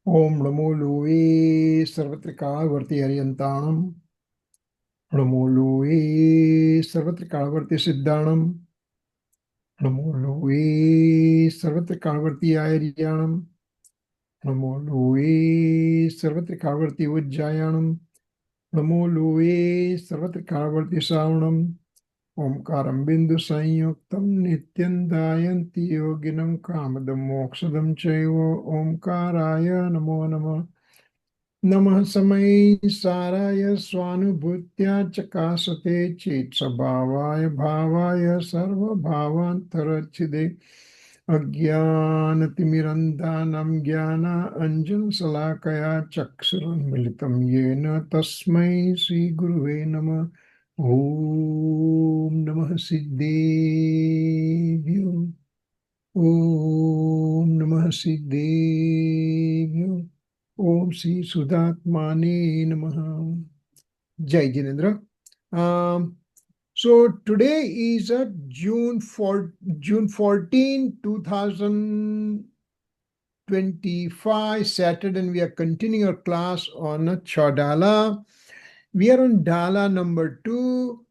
ओम नमो लोए सर्वत्रिकावर्ती हरियंताणम। नमो लोए सर्वत्रिकावर्ती सिद्धाणम। नमो लोए सर्वत्रिकावर्ती आयर्याणम। नमो लोए सर्वत्रिकावर्ती उज्जायाणम। नमो लोए सर्वत्रिकावर्ती श्रावणम। ओंकारं बिंदु संयुक्तं नित्यं ध्यायन्ति योगिनं कामदं मोक्षदं चैव ओंकाराय नमो नमः। नमः समये साराय स्वानुभूत्या चकासते चेत्स्वभावाय भावाय सर्वभावान्तरच्छिदे अज्ञानतिमिरन्धानां ज्ञानाञ्जनशलाकया चक्षुरुन्मिलितं येन तस्मै श्रीगुरुवे नमः। ॐ नमः सिद्धेभ्यो। ॐ नमः सिद्धेभ्यो। Om Sri Sudatmane Namaha. Jai Jinendra. So today is June 14, 2025, Saturday, and we are continuing our class on Chhadhaala. We are on Dhala number 2.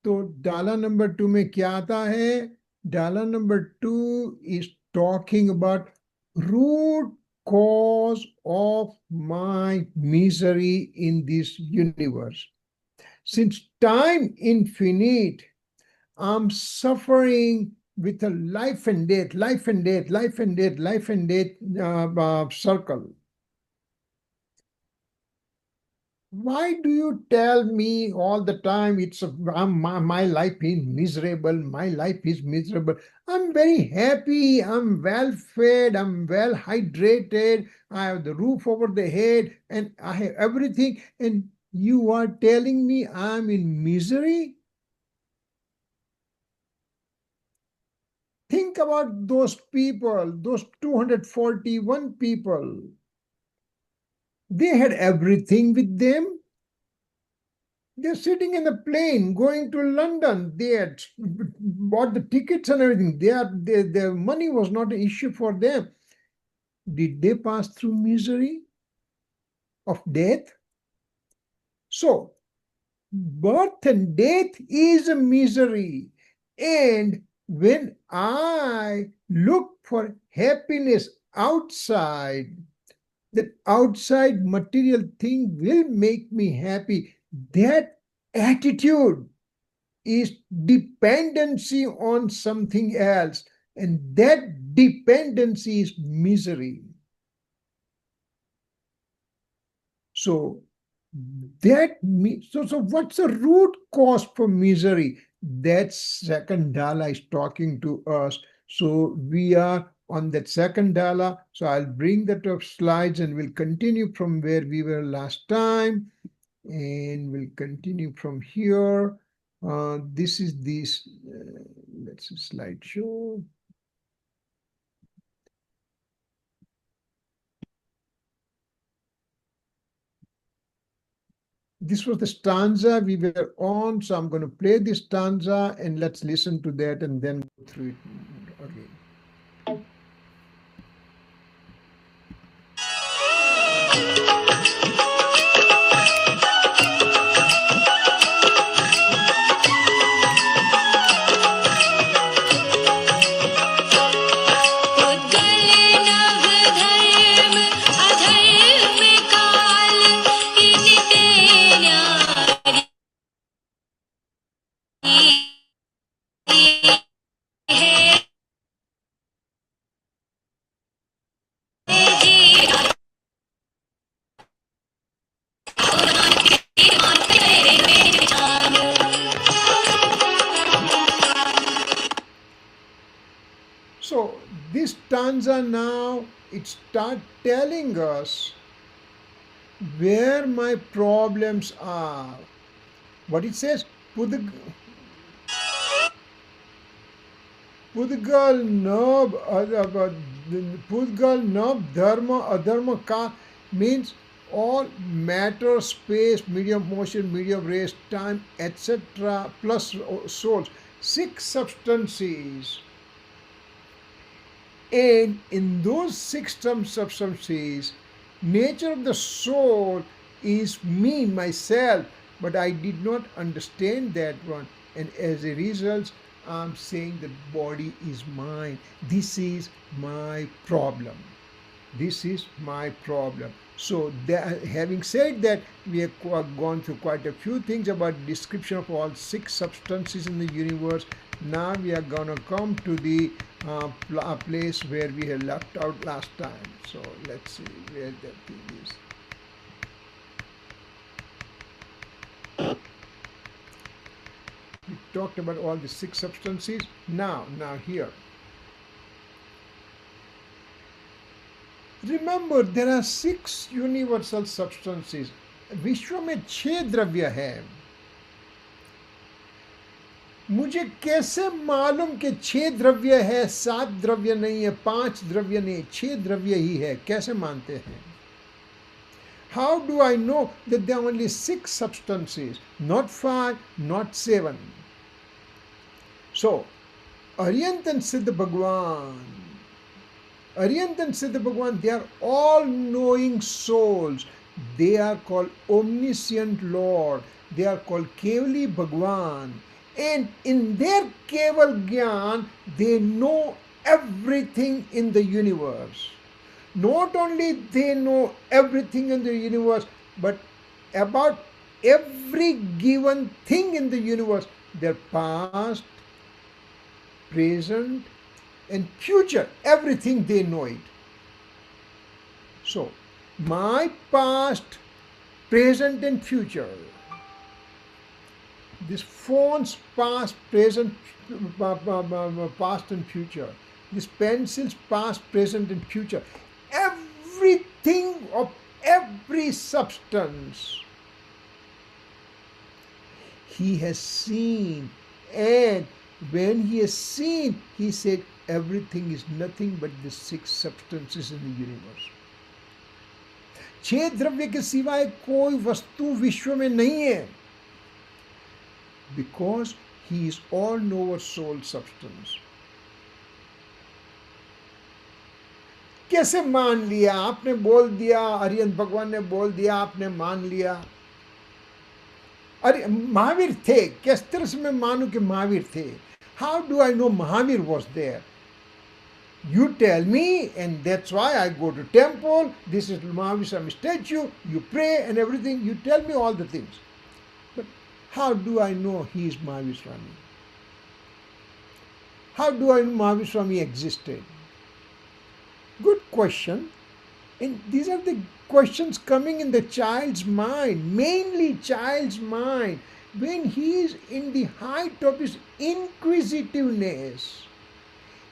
So Dhala number 2 में क्या आता है? Dhala number 2 is talking about root cause of my misery in this universe. Since time infinite, I'm suffering with a life and death circle. Why do you tell me all the time my life is miserable, my life is miserable? I'm very happy, I'm well fed, I'm well hydrated, I have the roof over the head, and I have everything, and you are telling me I'm in misery? Think about those people, those 241 people. They had everything with them. They're sitting in a plane going to London. They had bought the tickets and everything. Their money was not an issue for them. Did they pass through misery of death? So, birth and death is a misery. And when I look for happiness outside, that outside material thing will make me happy. That attitude is dependency on something else, and that dependency is misery. So what's the root cause for misery? That second Dhala is talking to us. So we are on that second Dhala. So I'll bring that up slides and we'll continue from where we were last time. And we'll continue from here. This is this, let's see, slideshow. This was the stanza we were on, so I'm going to play this stanza and let's listen to that and then go through it again. So this stanza now, it starts telling us where my problems are. What it says, Pudgal Nab Dharma Adharma Ka means all matter, space, medium of motion, medium of rest, time, etc. plus souls. 6 substances. And in those 6 substances, Nature of the soul is me, myself, but I did not understand that one. And as a result, I'm saying that body is mine. This is my problem. This is my problem. So, having said that, we have gone through quite a few things about description of all six substances in the universe. Now we are going to come to the place where we had left out last time. So, let's see where that thing is. We talked about all the six substances. Now here. Remember, there are six universal substances. विश्व में 6 द्रव्य है. मुझे कैसे मालूम कि 6 द्रव्य है, 7 द्रव्य नहीं है, 5 द्रव्य नहीं, 6 द्रव्य ही है? कैसे मानते हैं? How do I know that there are only 6 substances, not 5, not 7? So, Aryant and Siddha Bhagwan, they are all knowing souls. They are called omniscient Lord. They are called Kevali Bhagwan. And in their Keval Gyan, they know everything in the universe. Not only they know everything in the universe, but about every given thing in the universe, their past, present, and future, everything they know it. So, my past, present, and future. This phone's past, present, past and future. This pencil's past, present, and future. Everything of every substance he has seen, and when he has seen, he said everything is nothing but the 6 substances in the universe. 6 द्रव्य के सिवाय कोई वस्तु विश्व में नहीं है. Because he is all knower soul substance. कैसे मान लिया? आपने बोल दिया, अरिहंत भगवान ने बोल दिया, आपने मान लिया. अरे महावीर थे, किस तरह से मैं मानूं कि महावीर थे? How do I know Mahavir was there? You tell me, and that's why I go to temple. This is Mahavir Swami statue. You pray and everything. You tell me all the things. But how do I know he is Mahavir Swami? How do I know Mahavir Swami existed? Good question. And these are the questions coming in the child's mind, mainly child's mind, when he is in the height of his inquisitiveness,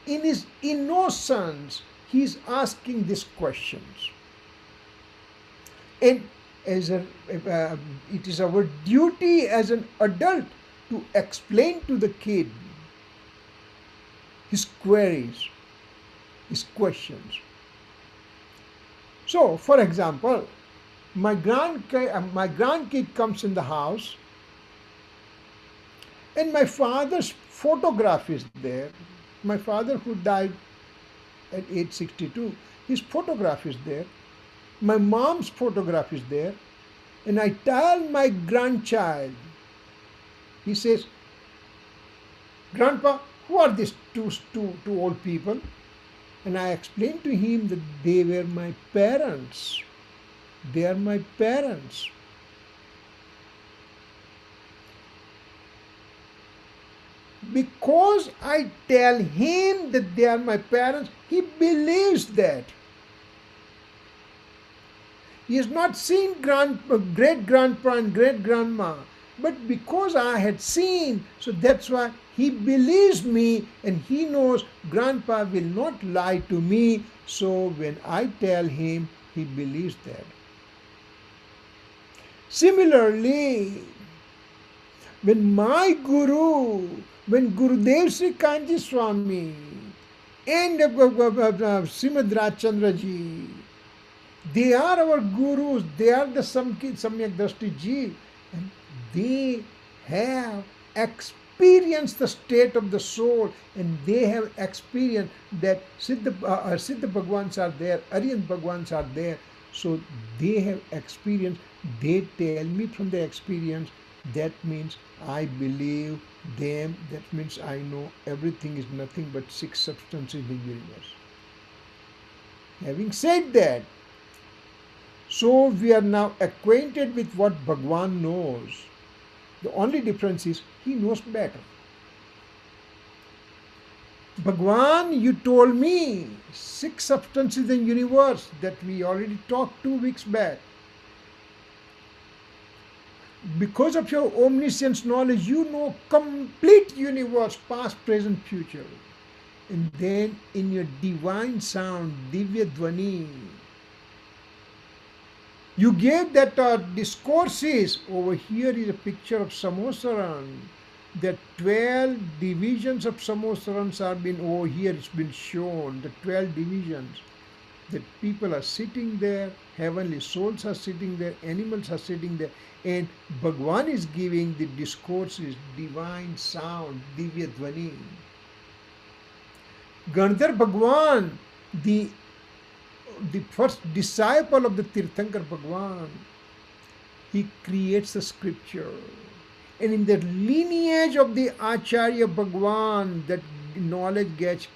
in his innocence, he is asking these questions. And it is our duty as an adult to explain to the kid his queries, his questions. So, for example, my grandkid comes in the house, and my father's photograph is there. My father, who died at age 62, his photograph is there. My mom's photograph is there. And I tell my grandchild, he says, "Grandpa, who are these two old people?" And I explained to him that they were my parents. They are my parents. Because I tell him that they are my parents, he believes that. He has not seen great-grandpa and great-grandma, but because I had seen, so that's why he believes me, and he knows grandpa will not lie to me, so when I tell him, he believes that. Similarly, when my guru, when Gurudev Sri Kanji Swami and Srimad Rajchandra Ji, they are our gurus, they are the Samyak Drashti Ji, and they have experienced the state of the soul, and they have experienced that Siddha Bhagwans are there, Arihant Bhagwans are there. So they have experience, they tell me from their experience, that means I believe them, that means I know everything is nothing but six substances in the universe. Having said that, so we are now acquainted with what Bhagwan knows. The only difference is he knows better. Bhagwan, you told me six substances in universe that we already talked 2 weeks back. Because of your omniscience knowledge, you know complete universe, past, present, future. And then in your divine sound, Divya Dvani, you gave that discourses. Over here is a picture of Samosaran. The 12 divisions of Samosarans are been over here, it's been shown, the 12 divisions. That people are sitting there, heavenly souls are sitting there, animals are sitting there, and Bhagwan is giving the discourses, divine sound, Divya Dvani. Gandhar Bhagwan, the first disciple of the Tirthankar Bhagwan, he creates a scripture. And in the lineage of the Acharya Bhagwan, that knowledge gets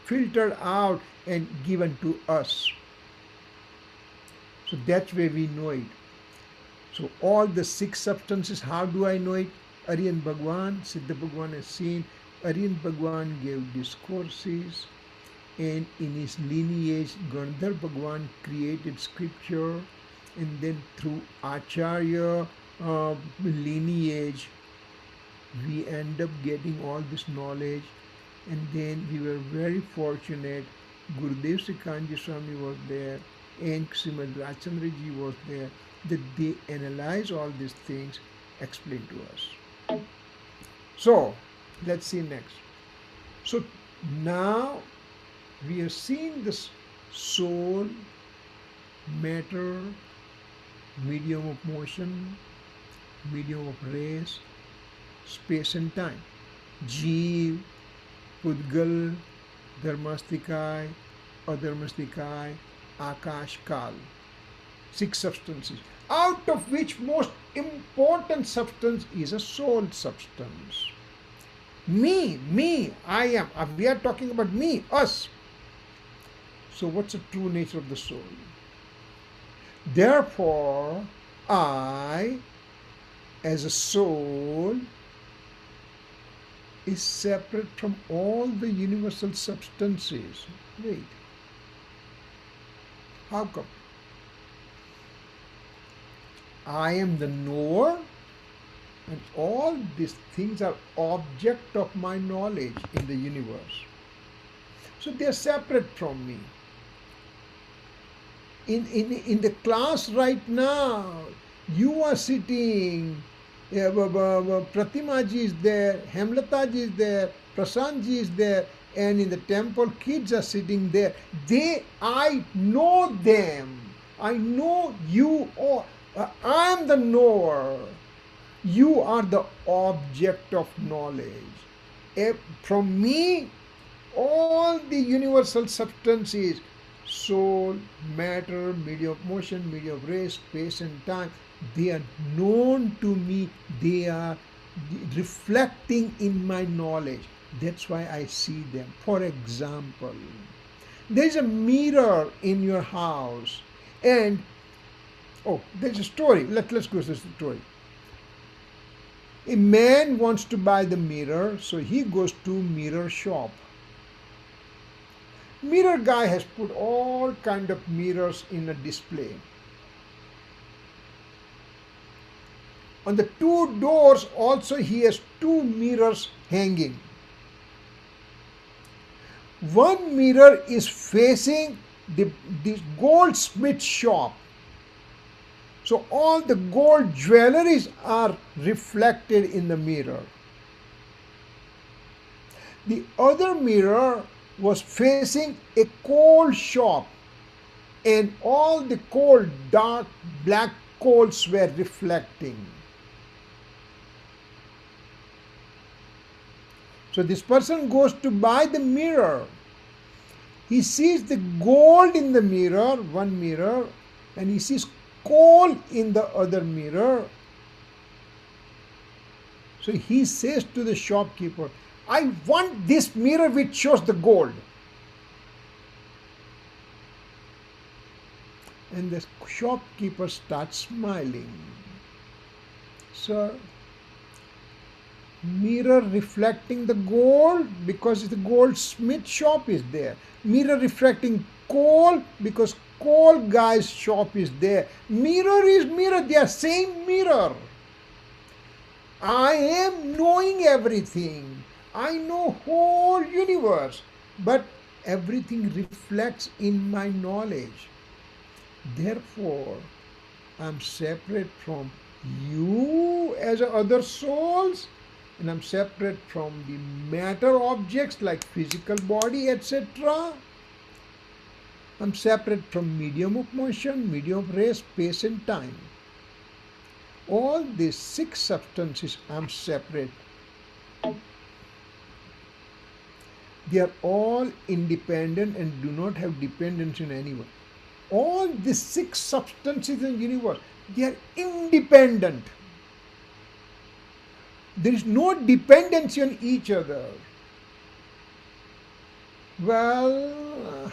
filtered out and given to us. So that's where we know it. So all the six substances, how do I know it? Aryan Bhagwan, Siddha Bhagwan has seen. Aryan Bhagwan gave discourses, and in his lineage, Gandhar Bhagwan created scripture, and then through Acharya lineage, we end up getting all this knowledge. And then we were very fortunate. Gurudev Sikhanji Swami was there, and Srimad Rajchandra Ji was there, that they analyze all these things, explain to us. So, let's see next. So, now we are seeing this soul, matter, medium of motion, medium of race, space and time. Jeev, Pudgal, Dharmastikay, Adharmastikay, Akash, Kal. Six substances, out of which most important substance is a soul substance. Me, I am. We are talking about me, us. So what's the true nature of the soul? Therefore, I, as a soul, is separate from all the universal substances. Wait. How come? I am the knower, and all these things are object of my knowledge in the universe. So they are separate from me. In the class right now, you are sitting, Pratima ji is there, Hemlata ji is there, Prasant ji is there, and in the temple kids are sitting there. I know them. I know you all. I am the knower. You are the object of knowledge. From me, all the universal substances, soul, matter, medium of motion, medium of race, space and time, they are known to me. They are reflecting in my knowledge. That's why I see them. For example, there is a mirror in your house, and there's a story. Let's go to the story. A man wants to buy the mirror, so he goes to mirror shop. Mirror guy has put all kind of mirrors in a display. On the two doors also he has two mirrors hanging. One mirror is facing the goldsmith shop. So all the gold jewelries are reflected in the mirror. The other mirror was facing a coal shop, and all the coal, dark black coals were reflecting. So this person goes to buy the mirror, He sees the gold in the mirror, one mirror, and he sees coal in the other mirror. So he says to the shopkeeper, I want this mirror which shows the gold. And the shopkeeper starts smiling. Sir, mirror reflecting the gold because the goldsmith shop is there. Mirror reflecting coal because coal guy's shop is there. Mirror is mirror, they are same mirror. I am knowing everything. I know whole universe, but everything reflects in my knowledge. Therefore, I'm separate from you as other souls, and I'm separate from the matter objects like physical body, etc. I'm separate from medium of motion, medium of rest, space and time. All these 6 substances I'm separate. They are all independent and do not have dependence on anyone. All these 6 substances in the universe, they are independent. There is no dependency on each other. Well,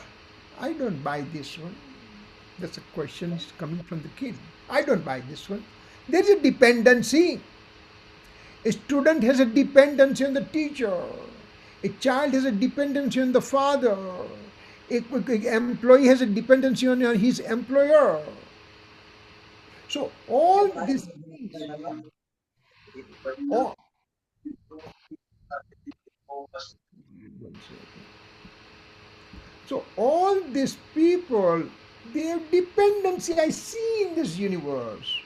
I don't buy this one. That's a question coming from the kid. I don't buy this one. There's a dependency. A student has a dependency on the teacher. A child has a dependency on the father. An employee has a dependency on his employer. So all these things, all, so all these people, they have dependency I see in this universe.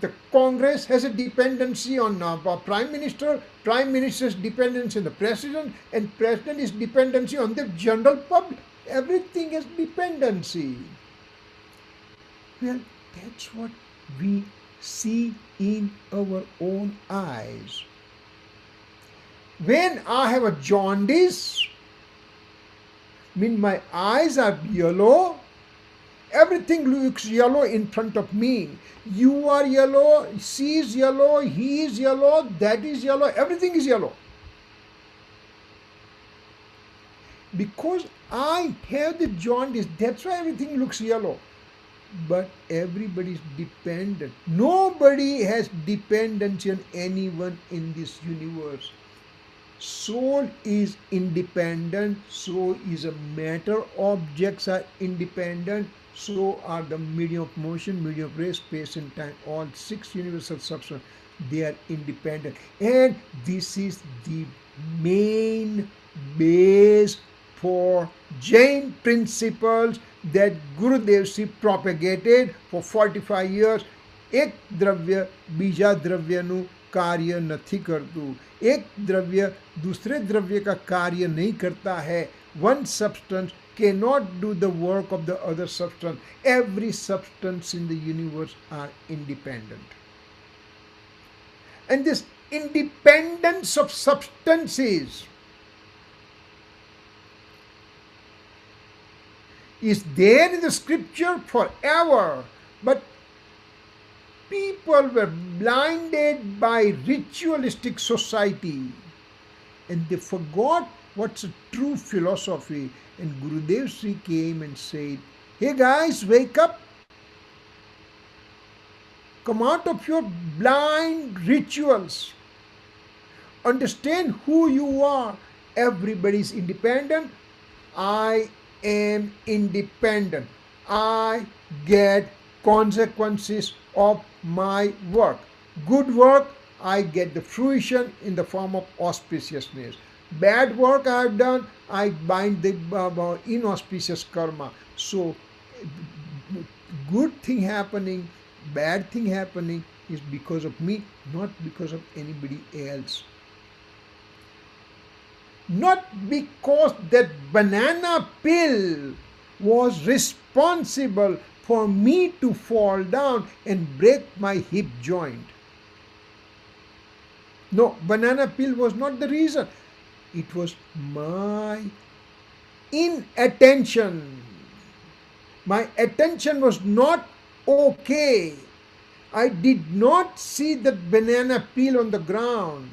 The Congress has a dependency on Prime Minister, Prime Minister's dependency on the President, and President is dependency on the general public. Everything has dependency. Well, that's what we see in our own eyes. When I have a jaundice, mean my eyes are yellow, everything looks yellow in front of me. You are yellow, she is yellow, he is yellow, that is yellow, everything is yellow. Because I have the jaundice, that's why everything looks yellow. But everybody is dependent. Nobody has dependency on anyone in this universe. Soul is independent, so is a matter. Objects are independent, so are the medium of motion, medium of rest, space and time. All 6 universal substances, they are independent. And this is the main base for Jain principles that Gurudev Ji propagated for 45 years. એક દ્રવ્ય બીજા દ્રવ્યનું કાર્ય નથી કરતું. એક દ્રવ્ય दूसरे द्रव्य का कार्य नहीं करता है. One substance cannot do the work of the other substance. Every substance in the universe are independent. And this independence of substances is there in the scripture forever, but people were blinded by ritualistic society and they forgot what's a true philosophy. And Gurudev Ji came and said, hey guys, wake up, come out of your blind rituals, understand who you are. Everybody is independent. I am independent. I get consequences of my work. Good work, I get the fruition in the form of auspiciousness. Bad work I have done, I bind the inauspicious karma. So good thing happening, bad thing happening is because of me, not because of anybody else. Not because that banana peel was responsible for me to fall down and break my hip joint. No, banana peel was not the reason. It was my inattention. My attention was not okay. I did not see that banana peel on the ground.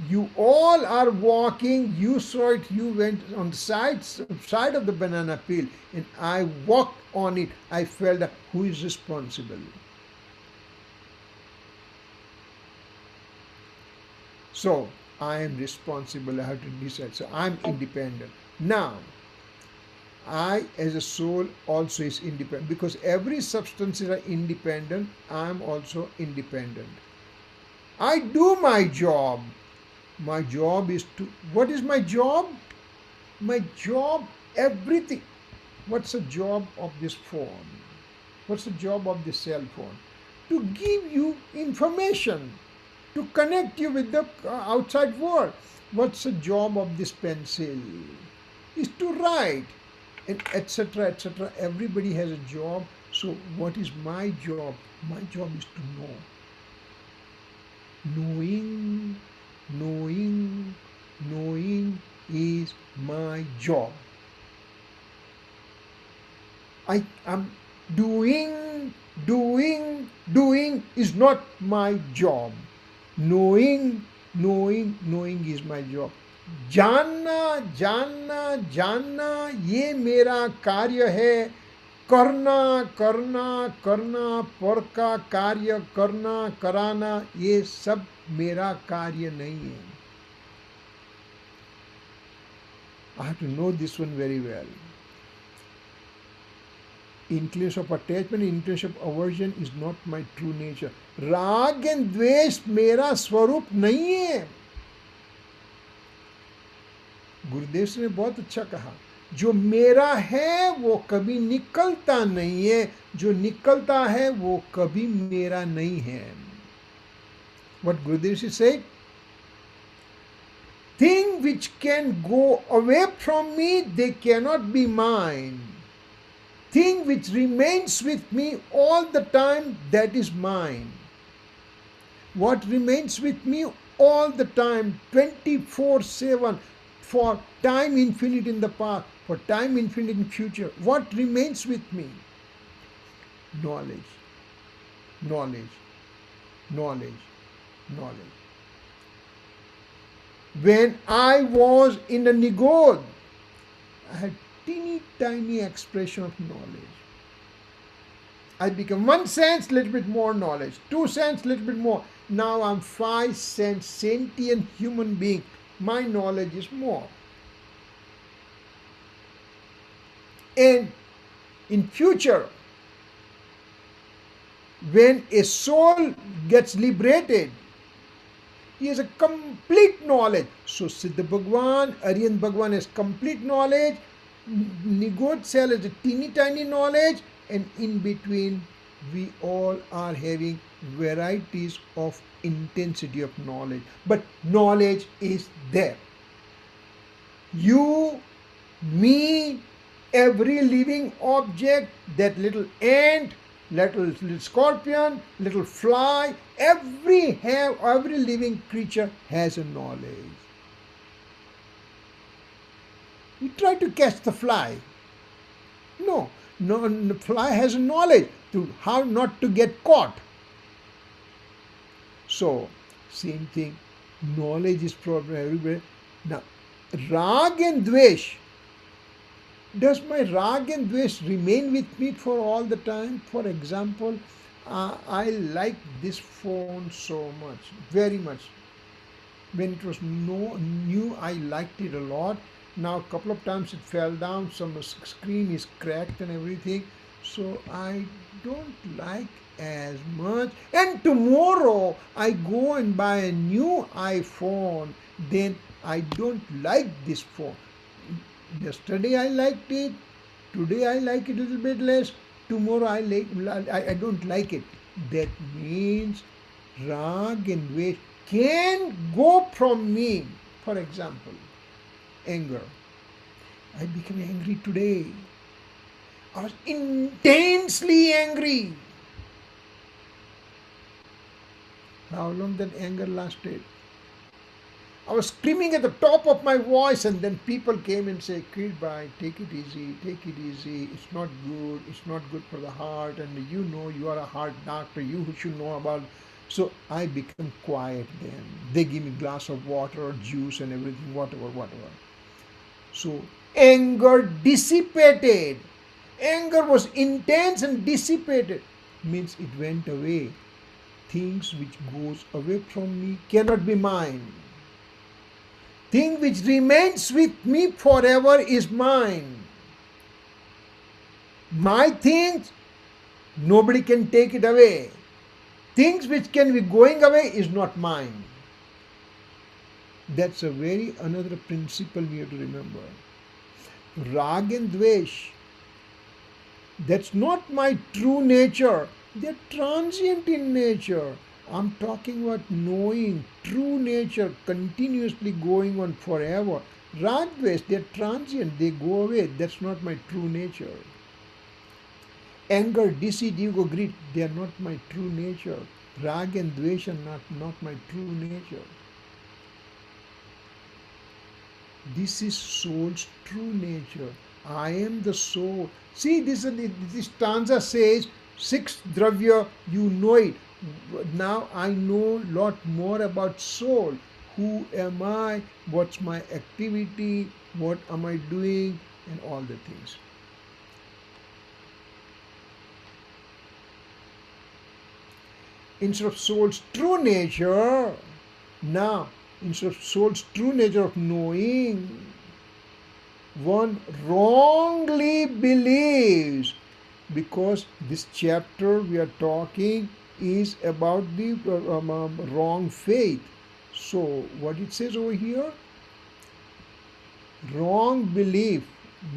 You all are walking, you saw it, you went on the side of the banana peel, and I walked on it. I felt that who is responsible? So I am responsible. I have to decide. So I'm independent. Now, I as a soul also is independent because every substance is independent. I am also independent. I do my job. My job is to, what is my job? My job, everything. What's the job of this phone? What's the job of this cell phone? To give you information, to connect you with the outside world. What's the job of this pencil? Is to write, and etc. etc. Everybody has a job. So, what is my job? My job is to know. Knowing, knowing, knowing is my job. I am doing is not my job. Knowing is my job. जानना जानना जानना ये मेरा कार्य है. करना करना करना पर का कार्य करना कराना ये सब मेरा कार्य नहीं है. I have to know this one very well. Inclination of attachment, inclination of aversion is not my true nature. राग एंड द्वेष मेरा स्वरूप नहीं है. गुरुदेव ने बहुत अच्छा कहा, जो मेरा है वो कभी निकलता नहीं है, जो निकलता है वो कभी मेरा नहीं है. What Gurudev said? Thing which can go away from me, they cannot be mine. Thing which remains with me all the time, that is mine. What remains with me all the time, 24/7, for time infinite in the past, for time infinite in future. What remains with me? Knowledge, knowledge, knowledge, knowledge. When I was in the Nigod, I had teeny tiny expression of knowledge. I became 1 sense, little bit more knowledge. 2 sense, little bit more. Now I'm 5 sense sentient human being. My knowledge is more. And in future, when a soul gets liberated, he has a complete knowledge. So Siddha Bhagwan, Aryan Bhagwan has complete knowledge. Nigod cell has a teeny tiny knowledge, and in between we all are having varieties of intensity of knowledge. But knowledge is there. You, me, every living object, that little ant, little scorpion, little fly, every living creature has a knowledge. You try to catch the fly. No, the fly has a knowledge to how not to get caught. So, same thing, knowledge is problem everywhere. Now, rag and dvesh, does my rag and dvesh remain with me for all the time? For example, I like this phone so much, very much. When it was new, I liked it a lot. Now, a couple of times it fell down, some screen is cracked and everything. So, I don't like as much. And tomorrow, I go and buy a new iPhone. Then I don't like this phone. Yesterday I liked it. Today I like it a little bit less. Tomorrow I don't like it. That means rag and dvesh can go from me. For example, anger. I became angry today. I was intensely angry. How long that anger lasted? I was screaming at the top of my voice, and then people came and say, Kiritbhai, take it easy, take it easy. It's not good. It's not good for the heart. And you know, you are a heart doctor. You should know about. So I become quiet then. They give me glass of water or juice and everything, whatever, whatever. So anger dissipated. Anger was intense and dissipated. Means it went away. Things which goes away from me cannot be mine. Thing which remains with me forever is mine. My things, nobody can take it away. Things which can be going away is not mine. That's a very another principle we have to remember. Rag and Dvesh, that's not my true nature. They're transient in nature. I'm talking about knowing true nature continuously going on forever. Rag, Dvesh, they're transient. They go away. That's not my true nature. Anger, deceit, ego, greed, they are not my true nature. Rag and Dvesh are not my true nature. This is soul's true nature. I am the soul. See, this stanza says, sixth dravya, you know it. Now I know a lot more about soul. Who am I? What's my activity? What am I doing? And all the things. Instead of soul's true nature, now, instead of soul's true nature of knowing, one wrongly believes, because this chapter we are talking is about the wrong faith. So, what it says over here? Wrong belief,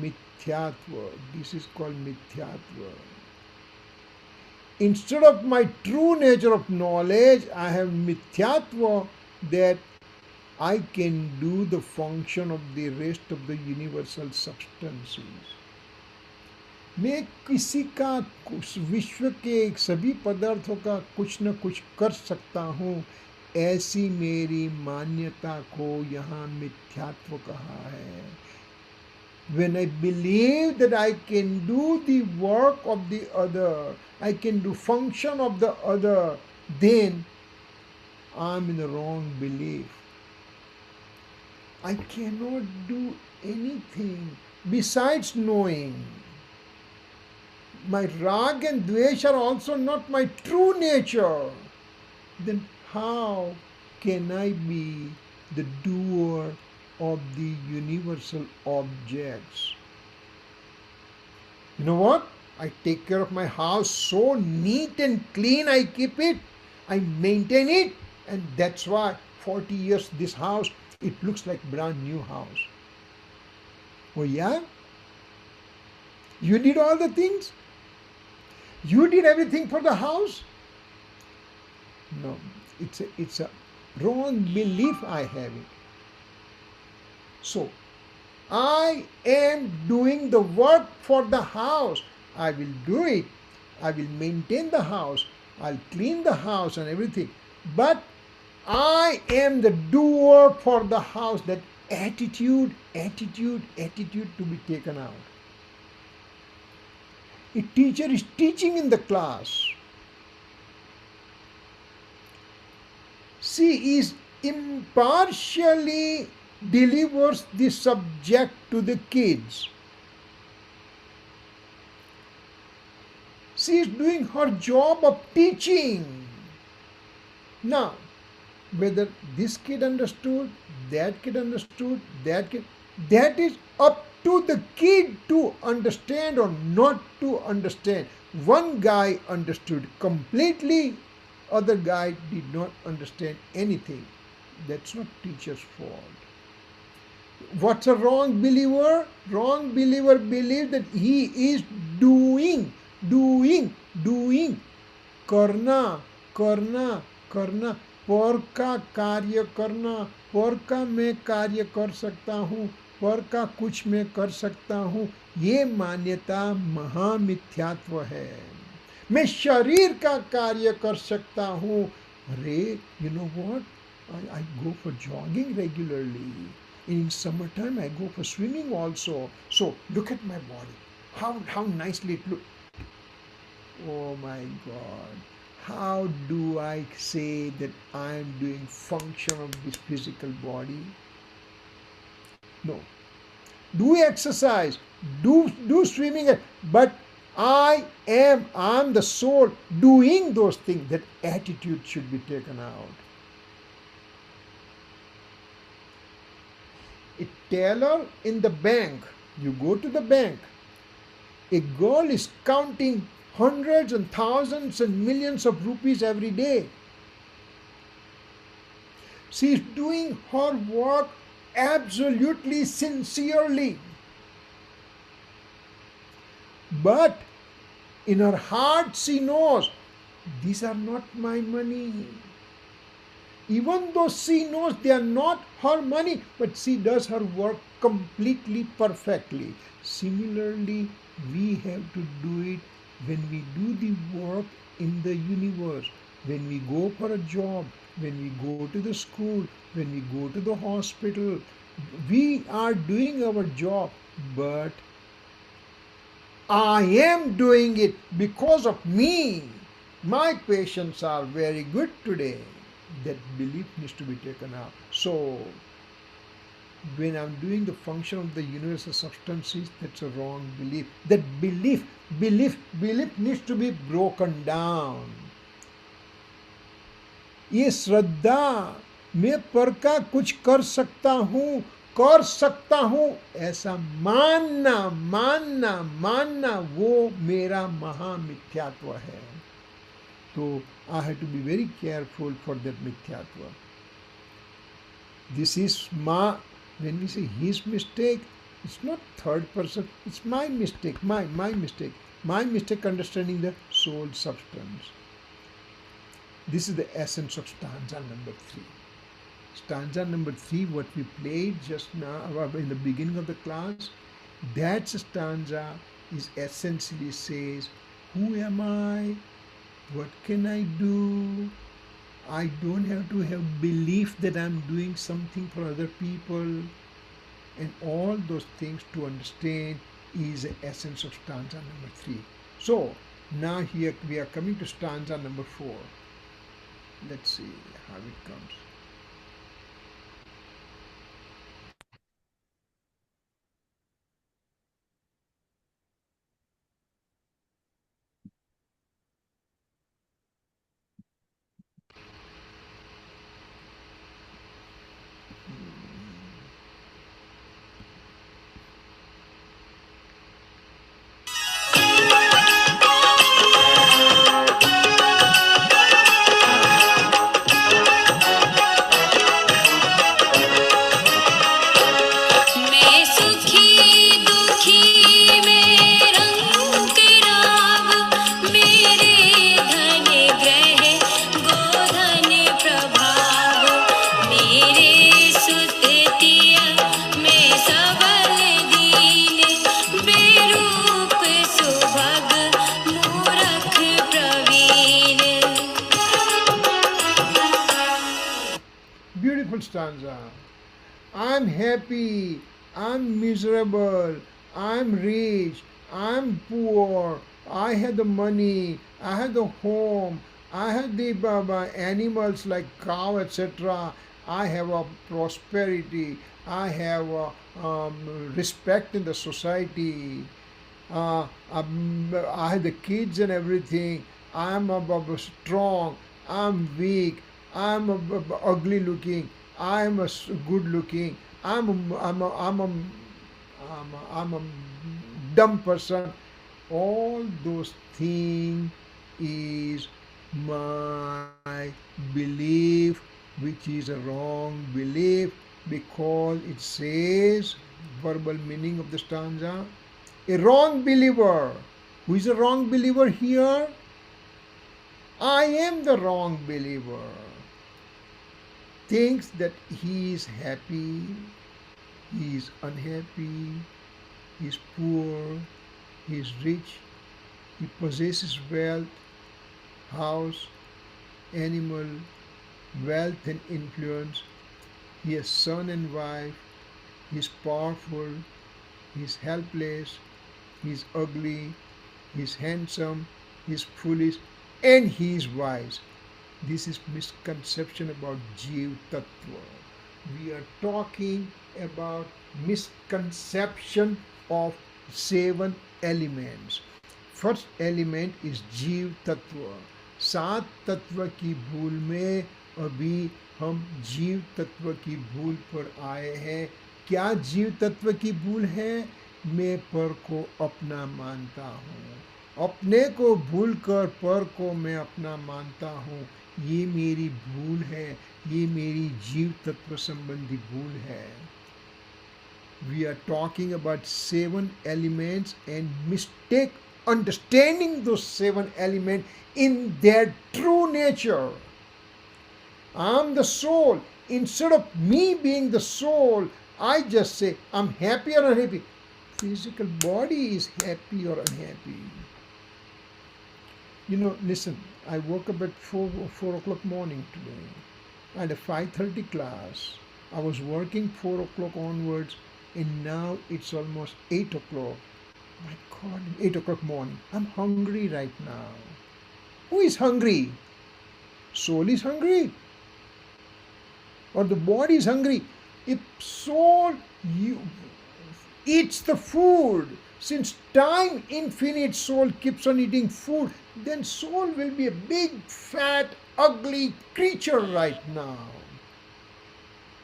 mithyatva. This is called mithyatva. Instead of my true nature of knowledge, I have mithyatva, that I can do the function of the rest of the universal substances. मैं किसी का विश्व के सभी पदार्थों का कुछ न कुछ कर सकता हूँ, ऐसी मेरी मान्यता को यहाँ मिथ्यात्व कहा है. When I believe that I can do the work of the other, I can do function of the other, then I'm in the wrong belief. I cannot do anything besides knowing. My rag and dvesh are also not my true nature. Then how can I be the doer of the universal objects? You know what? I take care of my house so neat and clean, I keep it, I maintain it, and that's why 40 years this house, it looks like brand new house. Oh yeah? You did all the things? You did everything for the house? No, it's a wrong belief I have it. So, I am doing the work for the house. I will do it. I will maintain the house. I'll clean the house and everything. But I am the doer for the house. That attitude to be taken out. A teacher is teaching in the class. She is impartially delivers the subject to the kids. She is doing her job of teaching. Now, whether this kid understood, that kid understood, that is up to the kid to understand or not to understand. One guy understood completely, other guy did not understand anything. That's not teacher's fault. What's a wrong believer? Wrong believer believes that he is doing. करना पर का कार्य करना, पर का मैं कार्य कर सकता हूँ, पर का कुछ मैं कर सकता हूँ, ये मान्यता महामिथ्यात्व है. मैं शरीर का कार्य कर सकता हूँ. अरे, you know what? I go for jogging regularly. In summertime, I go for swimming also. So look at my body. How nicely it looks. Oh my God. How do I say that I am doing function of this physical body? No. Do exercise, do swimming, but I'm the soul doing those things. That attitude should be taken out. A teller in the bank, you go to the bank, a girl is counting hundreds and thousands and millions of rupees every day. She is doing her work absolutely sincerely, but in her heart she knows these are not my money. Even though she knows they are not her money, but she does her work completely perfectly. Similarly, we have to do it when we do the work in the universe, when we go for a job, when we go to the school, when we go to the hospital. We are doing our job, but I am doing it because of me. My patients are very good today. That belief needs to be taken out. So, when I'm doing the function of the universal substances, that's a wrong belief. That belief needs to be broken down. ये श्रद्धा मैं पर का कुछ कर सकता हूँ ऐसा मानना वो मेरा महामिथ्यात्व है. So I have to be very careful for that mithyatva. This is when we say his mistake, it's not third person, it's my mistake, my mistake. My mistake understanding the soul substance. This is the essence of stanza number 3. Stanza number 3, what we played just now in the beginning of the class, that stanza is essentially says, who am I? What can I do? I don't have to have belief that I'm doing something for other people. And all those things to understand is the essence of stanza number 3. So now here we are coming to stanza number 4. Let's see how it comes. Beautiful stanza. I'm happy, I'm miserable, I'm rich, I'm poor, I had the money, I had the home, I had the animals like cow, etc. I have a prosperity, I have a, respect in the society, I have the kids and everything, I'm strong, I'm weak, I'm ugly looking, I'm good looking, I'm a dumb person. All those things is my belief, which is a wrong belief because it says, verbal meaning of the stanza, a wrong believer. Who is a wrong believer here? I am the wrong believer. Thinks that he is happy, he is unhappy, he is poor, he is rich, he possesses wealth, house, animal, wealth and influence. He has son and wife. He is powerful. He is helpless. He is ugly. He is handsome. He is foolish. And he is wise. This is misconception about Jeev Tattva. We are talking about misconception of 7 elements. First element is जीव तत्व. 7 तत्व की भूल में अभी हम जीव तत्व की भूल पर आए हैं. क्या जीव तत्व की भूल है? मैं पर को अपना मानता हूँ. अपने को भूल कर पर को मैं अपना मानता हूँ. ये मेरी भूल है. ये मेरी जीव तत्व संबंधी भूल है. We are talking about 7 elements and mistake understanding those 7 elements in their true nature. I'm the soul. Instead of me being the soul, I just say I'm happy or unhappy. Physical body is happy or unhappy. Listen, I woke up at 4 o'clock morning today. I had a 5:30 class. I was working 4 o'clock onwards, and now it's almost 8 o'clock. My God, 8 o'clock morning. I'm hungry right now. Who is hungry? Soul is hungry? Or the body is hungry? If soul eats the food, since time infinite soul keeps on eating food, then soul will be a big, fat, ugly creature right now.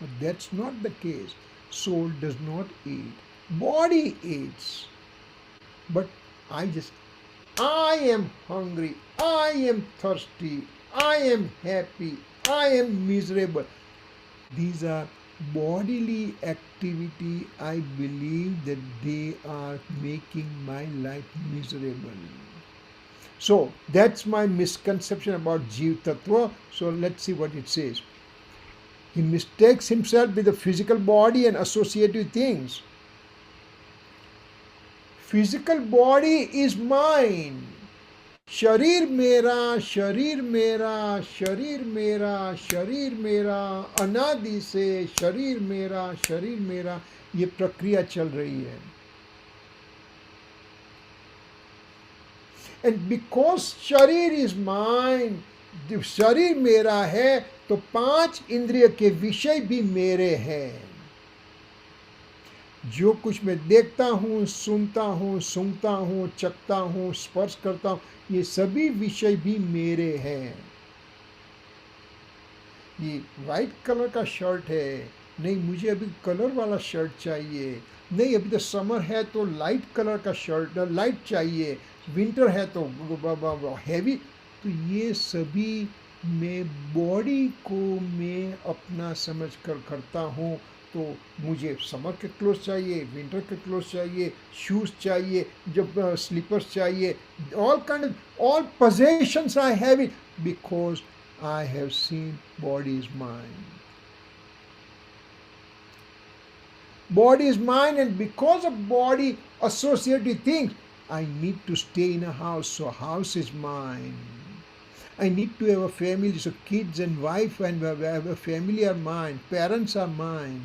But that's not the case. Soul does not eat. Body eats. But I am hungry. I am thirsty. I am happy. I am miserable. These are bodily activity. I believe that they are making my life miserable. So that's my misconception about Jeev Tattva. So let's see what it says. He mistakes himself with the physical body and associated things. Physical body is mine. शरीर मेरा, शरीर मेरा, शरीर मेरा, शरीर मेरा, अनादि से शरीर मेरा, ये प्रक्रिया चल रही है. And because शरीर is mine, जब शरीर मेरा है तो 5 इंद्रिय के विषय भी मेरे हैं. जो कुछ मैं देखता हूँ, सुनता हूँ, सूंघता हूँ, चखता हूँ, स्पर्श करता हूँ, ये सभी विषय भी मेरे हैं. ये वाइट कलर का शर्ट है, नहीं मुझे अभी कलर वाला शर्ट चाहिए. नहीं अभी तो समर है तो लाइट कलर का शर्ट लाइट चाहिए. विंटर है तो हैवी. तो ये सभी मैं बॉडी को मैं अपना समझ कर करता हूँ. तो मुझे समर के क्लोथ चाहिए, विंटर के क्लोथ चाहिए, शूज़ चाहिए, जब स्लीपर्स चाहिए. all possessions I have it because I have seen body is mine. Body is mine, and because of body associated things, I need to stay in a house, so house is mine. I need to have a family, so kids and wife and have a family are mine, parents are mine.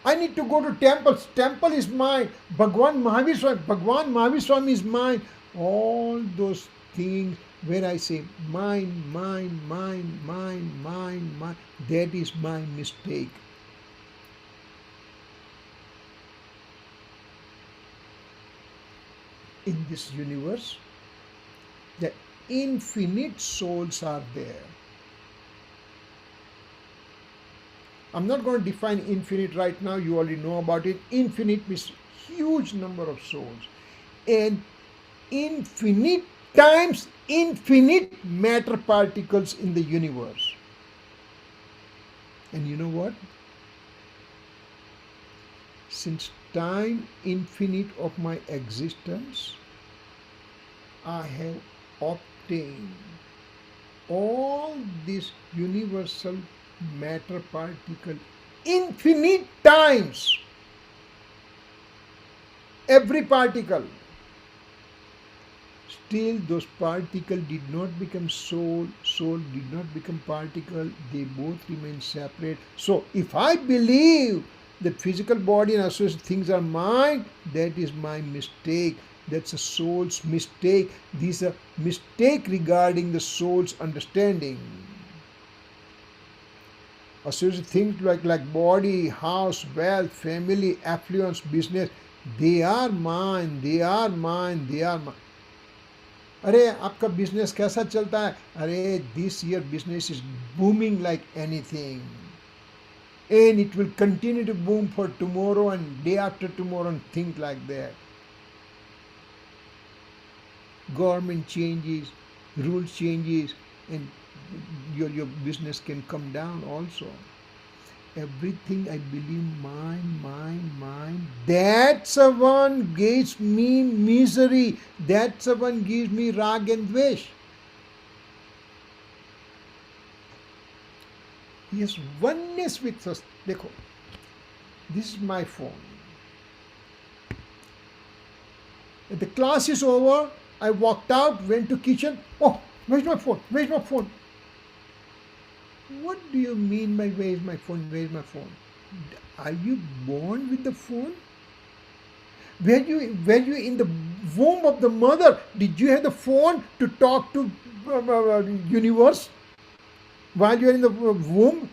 I need to go to temples, temple is mine. Bhagwan Mahavir Swami is mine. All those things where I say mine, mine, mine, mine, mine, mine, that is my mistake. In this universe, the infinite souls are there. I'm not going to define infinite right now. You already know about it. Infinite means huge number of souls. And infinite times infinite matter particles in the universe. And you know what? Since time infinite of my existence, I have obtained all this universal matter particle infinite times. Every particle. Still, those particles did not become soul, soul did not become particle, they both remain separate. So, if I believe that physical body and associated things are mine, that is my mistake. That's a soul's mistake. This is a mistake regarding the soul's understanding. Associated things like body, house, wealth, family, affluence, business, they are mine, they are mine, they are mine. अरे आपका business कैसा चलता है? अरे this year business is booming like anything and it will continue to boom for tomorrow and day after tomorrow and think like that. Government changes, rules changes, and your business can come down also. Everything I believe mine, that's the one gives me misery, that's the one gives me rag and dvesh. Yes, oneness with us. Dekho, this is my phone. The class is over, I walked out, went to kitchen. Oh, where's my phone? Where's my phone? What do you mean by where's my phone? Where's my phone? Are you born with the phone? Were you in the womb of the mother? Did you have the phone to talk to universe while you are in the womb?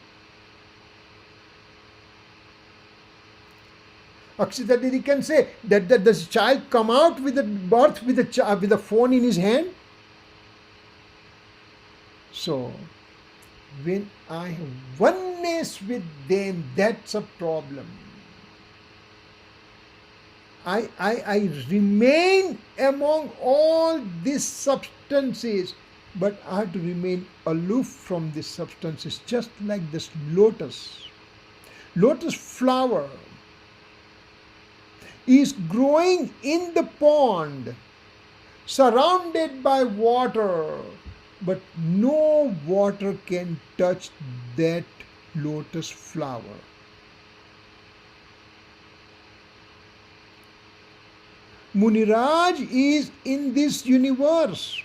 Akshita Didi can say that does the child come out with the birth with the phone in his hand? So, when I have oneness with them, that's a problem. I remain among all these substances, but I have to remain aloof from these substances, just like this lotus. Lotus flower is growing in the pond, surrounded by water, but no water can touch that lotus flower. Muniraj is in this universe.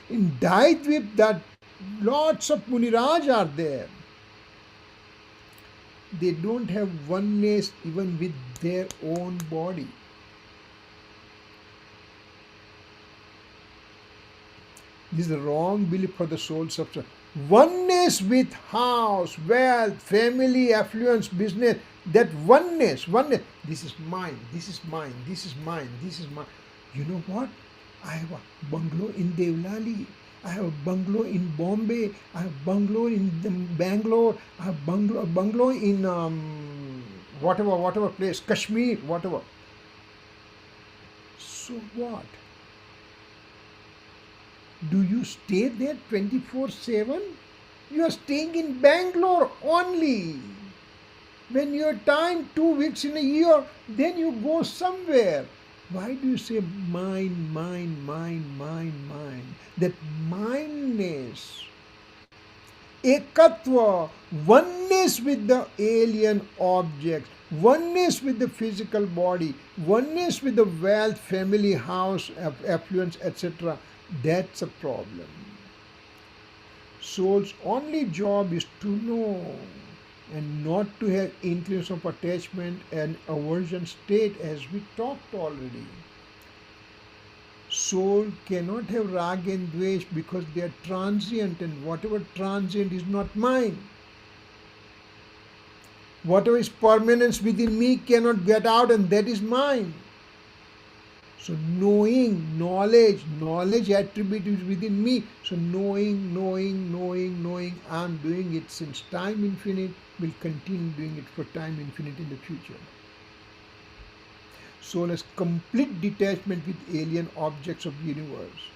In Daidvip, that lots of Muniraj are there. They don't have oneness even with their own body. This is the wrong belief for the soul substance. Oneness with house, wealth, family, affluence, business. That oneness. This is mine, this is mine, this is mine, this is mine. You know what? I have a bungalow in Devlali. I have a bungalow in Bombay. I have a bungalow in Bangalore. I have a bungalow in whatever place, Kashmir, whatever. So what? Do you stay there 24/7? You are staying in Bangalore only. When you have time, 2 weeks in a year, then you go somewhere. Why do you say mine? That mineness, ekatva, oneness with the alien objects, oneness with the physical body, oneness with the wealth, family, house, affluence, etc. That's a problem. Soul's only job is to know and not to have increase of attachment and aversion state, as we talked already. Soul cannot have rag and dvesh because they are transient, and whatever transient is not mine. Whatever is permanence within me cannot get out, and that is mine. So knowledge attribute is within me. So knowing, I'm doing it since time infinite, will continue doing it for time infinite in the future. Soul has complete detachment with alien objects of the universe.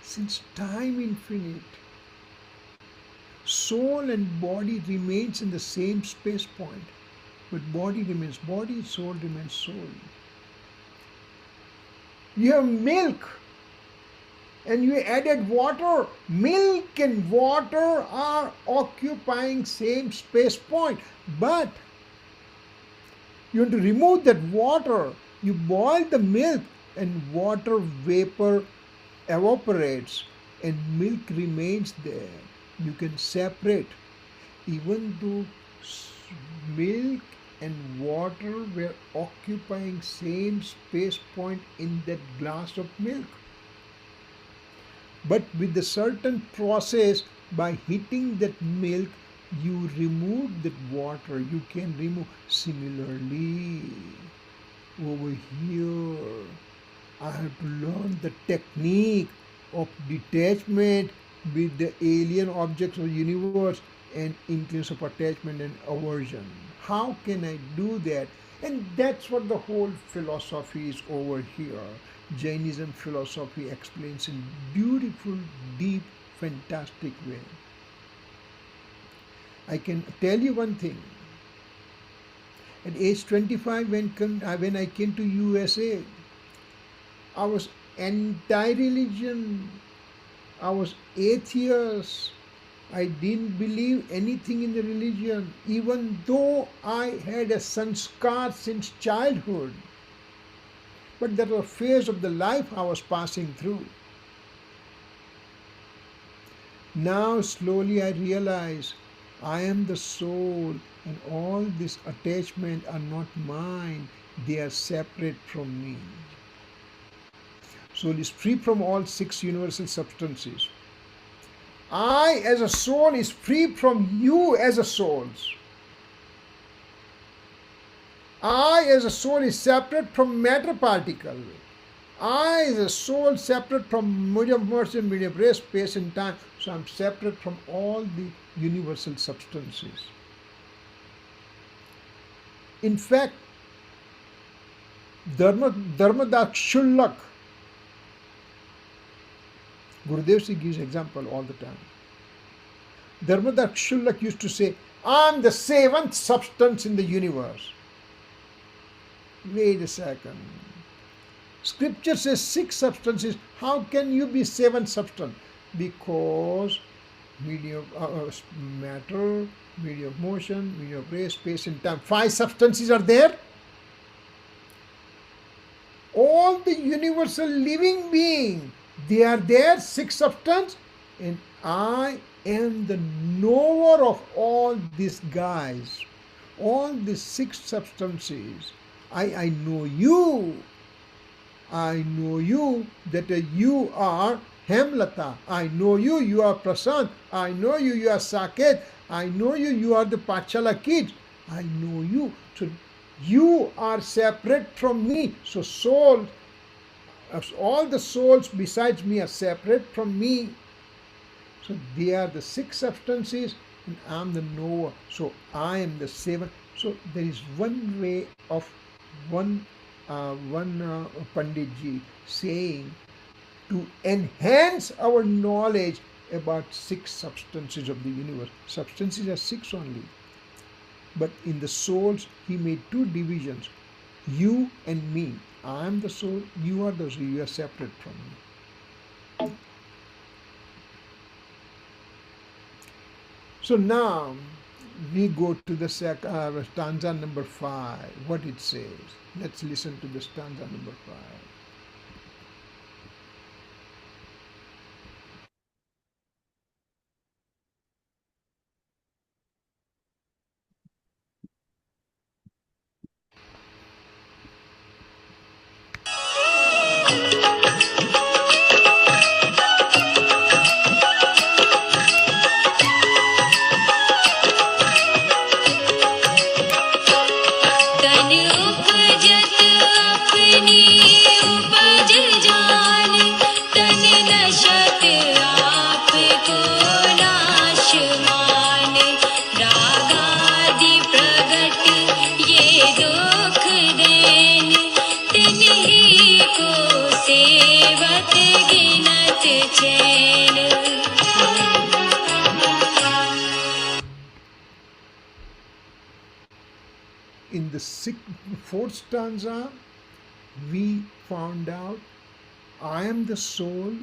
Since time infinite, soul and body remains in the same space point. But body remains body, soul remains soul. You have milk and you added water. Milk and water are occupying same space point. But you want to remove that water. You boil the milk and water vapor evaporates and milk remains there. You can separate. Even though milk and water were occupying same space point in that glass of milk. But with a certain process, by heating that milk, you remove that water. You can remove. Similarly, over here, I have to learn the technique of detachment with the alien objects of the universe and influence of attachment and aversion. How can I do that? And that's what the whole philosophy is over here. Jainism philosophy explains in beautiful, deep, fantastic way. I can tell you one thing. At age 25, when I came to USA, I was anti-religion. I was atheist. I didn't believe anything in the religion, even though I had a sanskar since childhood. But that was a phase of the life I was passing through. Now slowly I realize I am the soul and all this attachment are not mine. They are separate from me. Soul is free from all six universal substances. I as a soul is free from you as a soul. I as a soul is separate from matter particle. I as a soul separate from medium of motion, medium of rest, space and time. So I'm separate from all the universal substances. In fact, Dharmadakshullak, Gurudev Ji gives example all the time. Dharmadakshullak used to say, I'm the seventh substance in the universe. Wait a second. Scripture says six substances. How can you be seventh substance? Because medium matter, medium of motion, medium of rest, space and time. Five substances are there. All the universal living being, they are there, six substance, and I am the knower of all these guys, all these six substances. I know you. I know you that you are Hemlata. I know you, you are Prasant. I know you, you are Saket. I know you, you are the Pachala kids. I know you. So you are separate from me. So soul, all the souls besides me are separate from me. So they are the six substances and I am the knower. So I am the seven. So there is one way of one Panditji saying to enhance our knowledge about six substances of the universe. Substances are six only. But in the souls, he made two divisions. You and me. I am the soul, you are the soul, you are separate from me. So now we go to the stanza number 5, what it says. Let's listen to the stanza number 5. In the fourth stanza, we found out I am the soul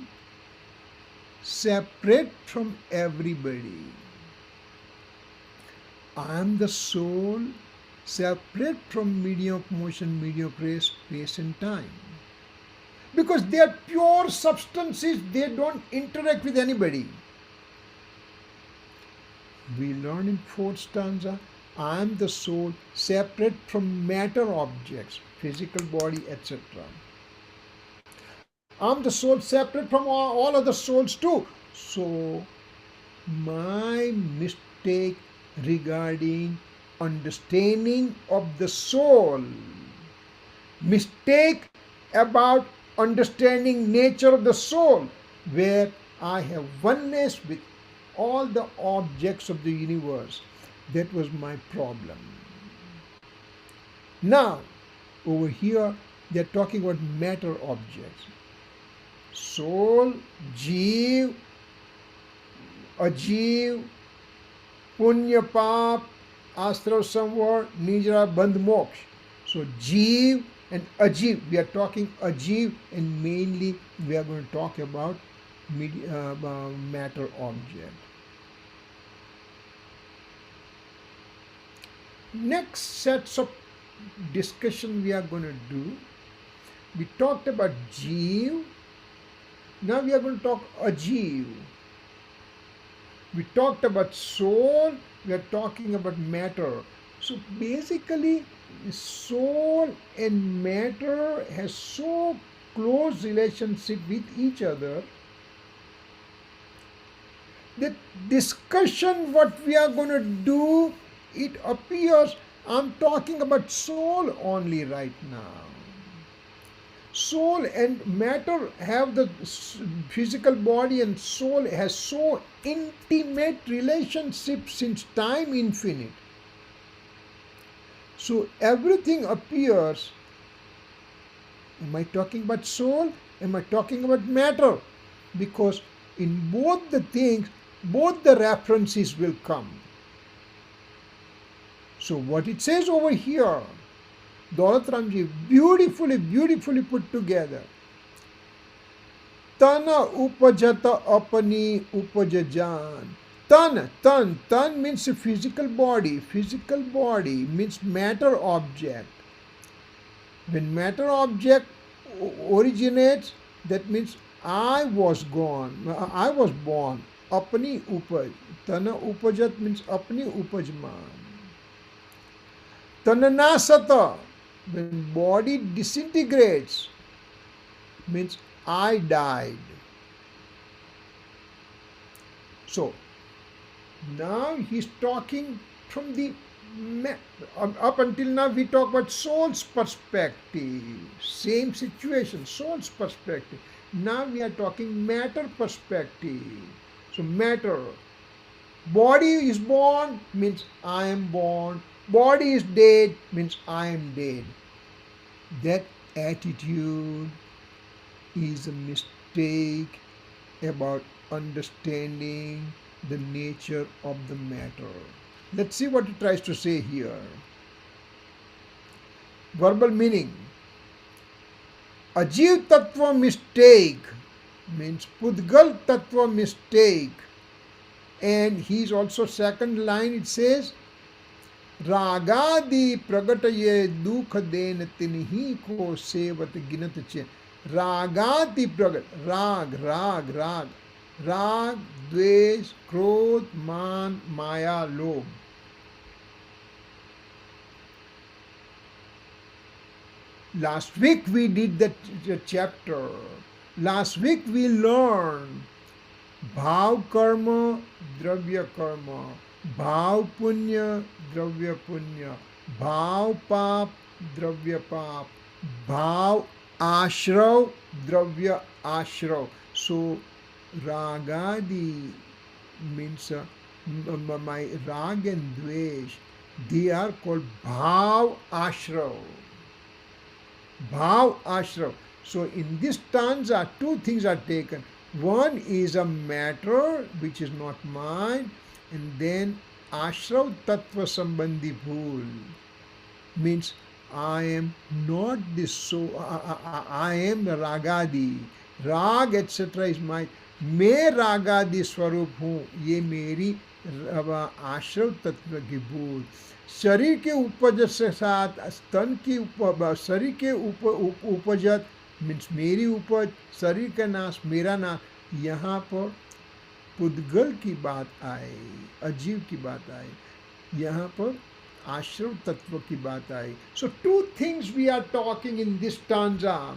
separate from everybody. I am the soul separate from medium of motion, medium of rest, space and time. because they are pure substances, they don't interact with anybody. We learn in fourth stanza, I am the soul separate from matter objects, physical body, etc. I'm the soul separate from all other souls too. So, my mistake regarding understanding of the soul, mistake about understanding nature of the soul, where I have oneness with all the objects of the universe. That was my problem. Now, over here, they're talking about matter objects. Soul, jeev, ajeev, punya pap, astra samvar, nijra bandh moksha. So jeev and ajeev, we are talking ajeev, and mainly we are going to talk about matter object. Next sets of discussion we are going to do. We talked about jeev. Now we are going to talk ajeev. We talked about soul. We are talking about matter. So basically, soul and matter has so close relationship with each other that discussion what we are going to do, it appears I'm talking about soul only right now. Soul and matter have the physical body, and soul has so intimate relationship since time infinite. So everything appears, am I talking about soul? Am I talking about matter? Because in both the things, both the references will come. So what it says over here, Daulat Ramji beautifully put together. Tana upajata apani upajajan. Tan means a physical body. Physical body means matter object. When matter object originates, that means I was born. Apani upaj. Tana upajat means apani upajman. Tananasata, when body disintegrates, means I died. So, now he's talking from the, up until now we talk about soul's perspective. Same situation, soul's perspective. Now we are talking matter perspective. So matter, body is born means I am born. Body is dead means I am dead. That attitude is a mistake about understanding the nature of the matter. Let's see what it tries to say here. Verbal meaning. Ajeev tattva mistake means Pudgal tattva mistake. And he's also second line, it says, रागादि प्रगटये दुख then तिन्ही को सेवत गिनत चे. रागादि प्रगट, राग, द्वेष, क्रोध, मान, माया, लोभ. Last week we did that chapter. Last week we learned bhav karma, dravya karma. भाव पुण्य द्रव्य पुण्य, भाव पाप द्रव्य पाप, भाव आश्रव द्रव्य आश्रव. So ragadi means my rag and dvesh, they are called bhav ashrav. Bhav ashrav. So in this stanza, two things are taken. One is a matter which is not mine, and then ashrav tattva sambandhi bhool means I am not this, so I am ragadi. Rag etc. is my, मैं रागादि स्वरूप हूँ, ये मेरी आश्रव तत्व की भूल. शरीर के उपज से साथ स्तन की शरीर के उपजत मीन्स मेरी उपज, शरीर का नाश, मेरा नाश, यहाँ पर पुद्गल की बात आए, अजीव की बात आए, यहाँ पर आश्रव तत्व की बात आई. So two things we are talking in this stanza.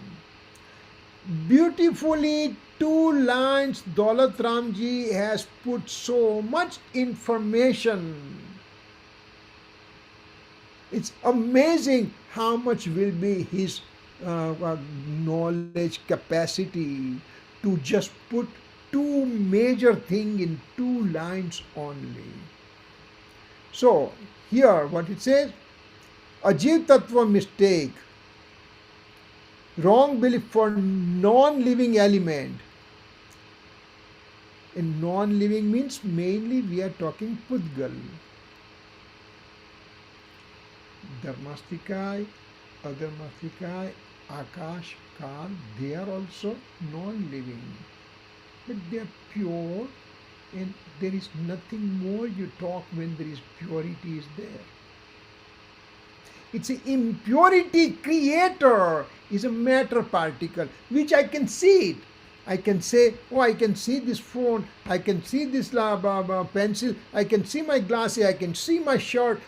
Beautifully, two lines Daulat Ramji has put so much information. It's amazing how much will be his knowledge capacity to just put two major things in two lines only. So, here what it says, Ajiv Tattva mistake, wrong belief for non-living element. And non-living means mainly we are talking Pudgal. Dharmastikai, Adharmastikai, Akash, Kal, they are also non-living. But they are pure, and there is nothing more you talk when there is purity is there. It's an impurity creator is a matter particle which I can see it. I can say, oh, I can see this phone, I can see this pencil, I can see my glasses, I can see my shirt.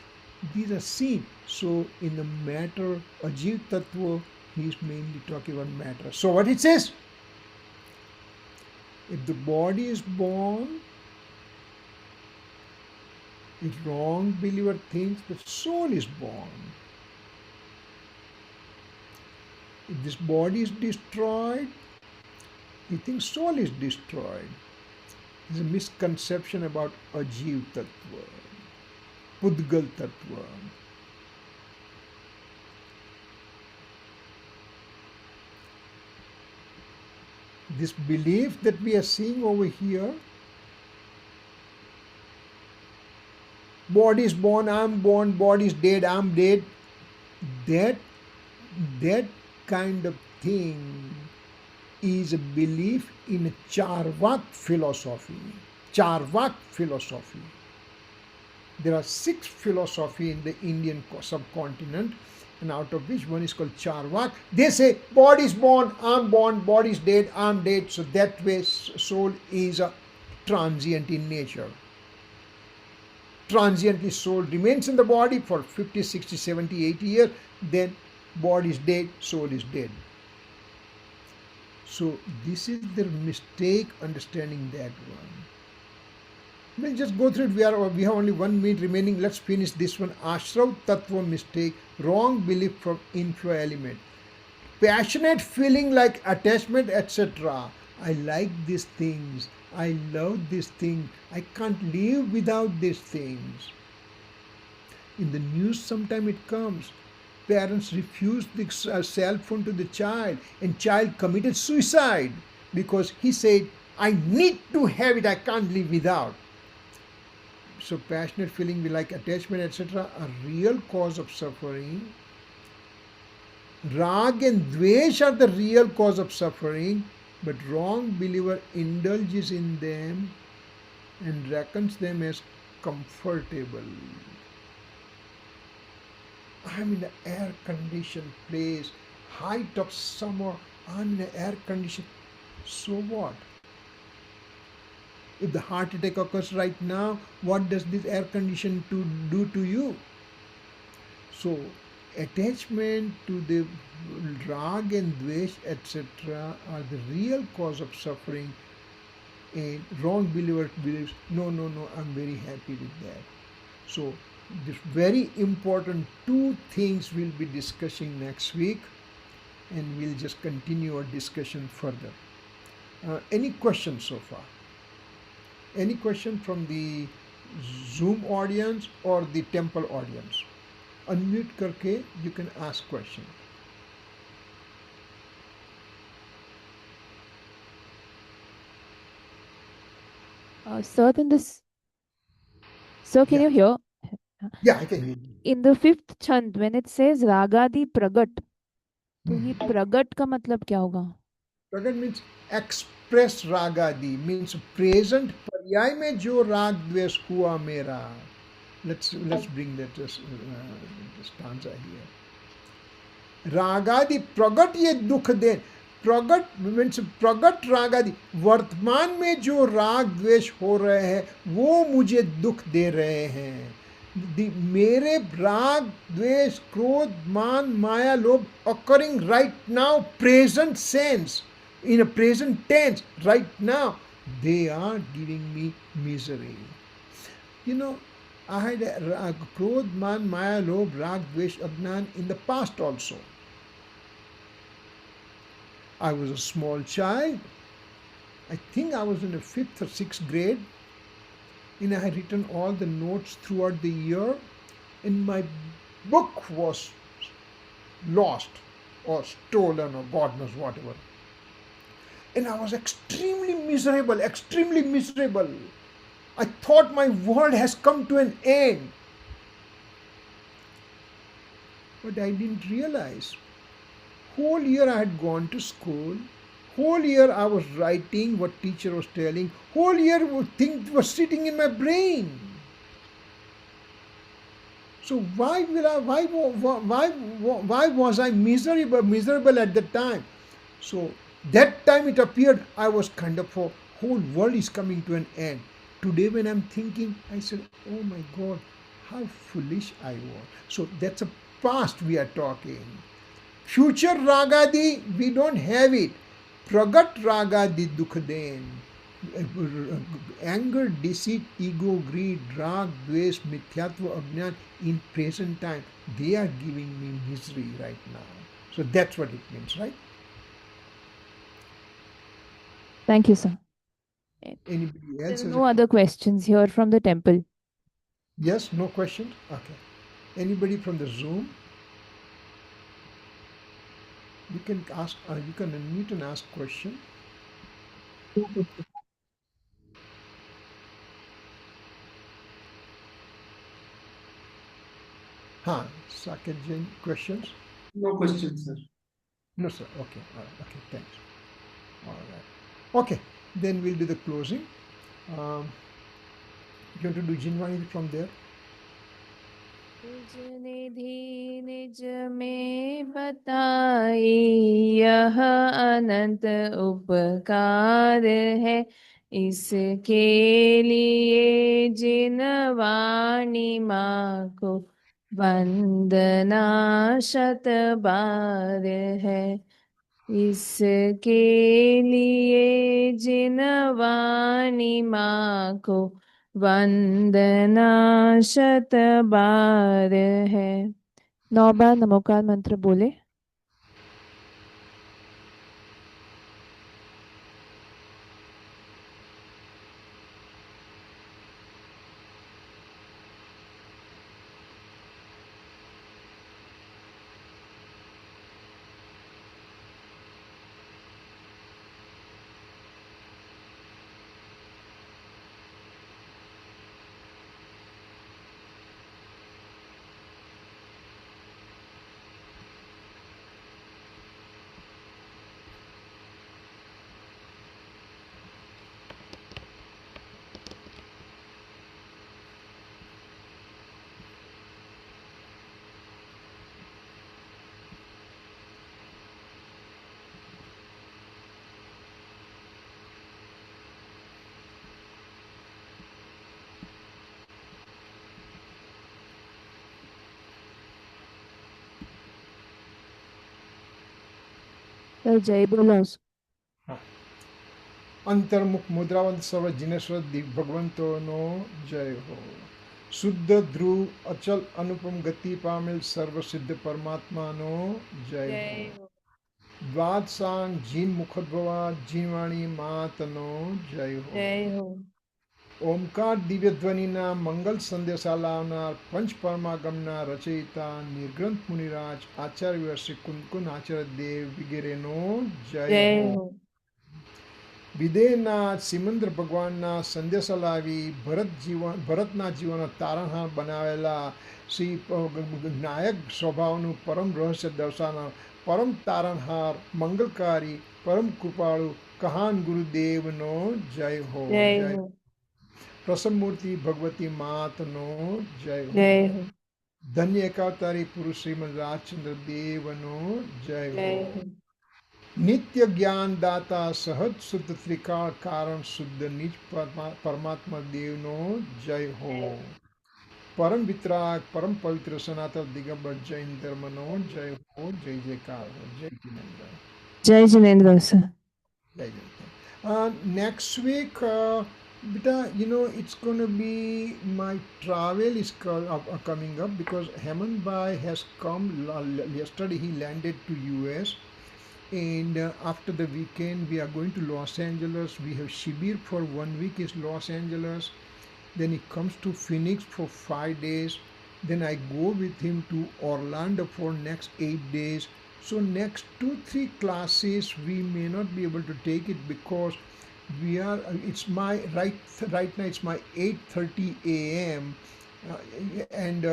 These are seen. So in the matter, Ajiv Tattva, he is mainly talking about matter. So what it says? If the body is born, if wrong believer thinks the soul is born. If this body is destroyed, he thinks soul is destroyed. There's a misconception about Ajiv Tattva, Pudgal Tattva. This belief that we are seeing over here, body is born, I'm born, body is dead, I'm dead, that kind of thing is a belief in a Charvak philosophy. Charvak philosophy. There are 6 philosophies in the Indian subcontinent, and out of which one is called Charvak. They say body is born, body is dead, I'm dead. So that way soul is a transient in nature. Transiently soul remains in the body for 50, 60, 70, 80 years, then body is dead, soul is dead. So this is the mistake understanding that one. We'll just go through it. We have only 1 minute remaining. Let's finish this one. Ashrav Tattva mistake, wrong belief from inflow element. Passionate feeling like attachment, etc. I like these things. I love these things. I can't live without these things. In the news sometime it comes. Parents refused the cell phone to the child, and child committed suicide because he said, I need to have it, I can't live without. So passionate feeling we like attachment, etc. are real cause of suffering. Rag and dvesh are the real cause of suffering, but wrong believer indulges in them and reckons them as comfortable. I'm in an air-conditioned place, height of summer, I'm in an air-conditioned. So what? If the heart attack occurs right now, what does this air condition do to you? So, attachment to the rag and dvesh, etc., are the real cause of suffering. And wrong believer believes, no, I'm very happy with that. So, this very important 2 things we'll be discussing next week, and we'll just continue our discussion further. Any questions so far? Any question from the Zoom audience or the temple audience? Unmute karke you can ask question. Sir, can Yeah. you hear? Yeah, I can hear you. In the 5th chant, when it says Ragadi Pragat, तो ये प्रगट का मतलब क्या होगा? Pragat means express ragadi, means present पर्याय में जो राग द्वेष हुआ मेरा. Let's bring that stanza here. रागादि प्रगट ये दुख दे. प्रगट मीन्स प्रगट राग आदि वर्तमान में जो राग द्वेष हो रहे हैं वो मुझे दुख दे रहे हैं. मेरे राग द्वेष क्रोध मान माया लोभ occurring right now present sense in a present tense right now they are giving me misery. You know, I had krodh, man, maya, lobh, rag, dvesh, ajnan in the past also. I was a small child. I think I was in the fifth or sixth grade, and I had written all the notes throughout the year, and my book was lost or stolen or God knows whatever. And I was extremely miserable, extremely miserable. I thought my world has come to an end, but I didn't realize. Whole year I had gone to school. Whole year I was writing what teacher was telling. Whole year things were sitting in my brain. So why was I miserable at that time? So that time it appeared I was kind of a whole world is coming to an end. Today when I'm thinking, I said, oh my God, how foolish I was. So that's a past we are talking. Future ragadi, we don't have it. Pragat ragadi dukhden. Anger, deceit, ego, greed, rag, dvesh, mithyatva, ajnan in present time, they are giving me misery right now. So that's what it means, right? Thank you, sir. Anybody There else are has a no other questions here from the temple. yes, no questions? Okay. Anybody from the Zoom? You can ask, you can unmute and ask question. Huh, Saket Jain, questions? No questions, sir. No, sir. Okay, all right. Okay, thanks. All right. Okay, then we'll do the closing. You want to do Jinvani from there? निज निधि निज में बताई यह अनंत उपकार है इसके लिए जिन वाणी माँ को वंदना शत बार है इसके लिए जिन वाणी माँ को वंदना शत बार है 9 बार नमोकार मंत्र बोले. तो जय बोलो. अंतर्मुख मुद्रावंत सर्व जिनेश्वर भगवंतो नो जय हो. शुद्ध ध्रुव अचल अनुपम गति पामिल सर्व सिद्ध परमात्मा नो जय हो. द्वादशांग जिन मुखोद्भवा जिनवाणी मात नो जय हो. जय हो. ओमकार दिव्य ध्वनिना मंगल संदेशा लावनार पंच परमागमना रचयिता निर्ग्रंथ मुनिराज आचार्य श्री कुंकुन आचार्य देव वगैरेનો જય હો. વિદેહના સિમંદર ભગવાનના સંદેશા લાવી ભરતના જીવનનો તારણહાર બનાવેલા શ્રી નાયક સ્વભાવનું પરમ રહસ્ય દર્શાવનાર પરમ તારણહાર મંગલકારી પરમ કૃપાળુ કહાન ગુરુદેવનો જય હો. જય હો. પ્રસન્નમૂર્તિ ભગવતી માતનો જય હો. જય હો. ધન્ય એકાવતારી પુરુષ શ્રીમદ રાજચંદ્ર દેવનો જય હો. नित्य ज्ञान दाता सहज शुद्ध त्रिकाल कारण शुद्ध निज परमात्मा देवनो जय हो। परम वितराग परम पवित्र सनातन दिगंबर जैन धर्मनो जय हो। जय जयकार हो। जय जिनेन्द्र। जय Jinendra sir. Jai Jai. Next week, beta, it's going to be my travel is coming up because Hemant Bhai has come yesterday. He landed to US, and after the weekend we are going to Los Angeles. We have Shibir for 1 week is Los Angeles. Then he comes to Phoenix for 5 days. Then I go with him to Orlando for next 8 days. So next 2 3 classes we may not be able to take it because we are. It's my right now. It's my 8:30 a.m. Uh, and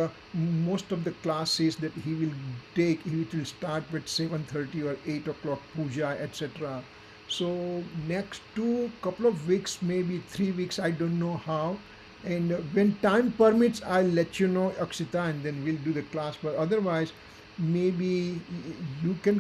most of the classes that he will take, it will start with 7:30 or 8 o'clock puja, etc. So next two couple of weeks, maybe 3 weeks, I don't know how. And when time permits, I'll let you know, Akshita, and then we'll do the class. But otherwise, maybe you can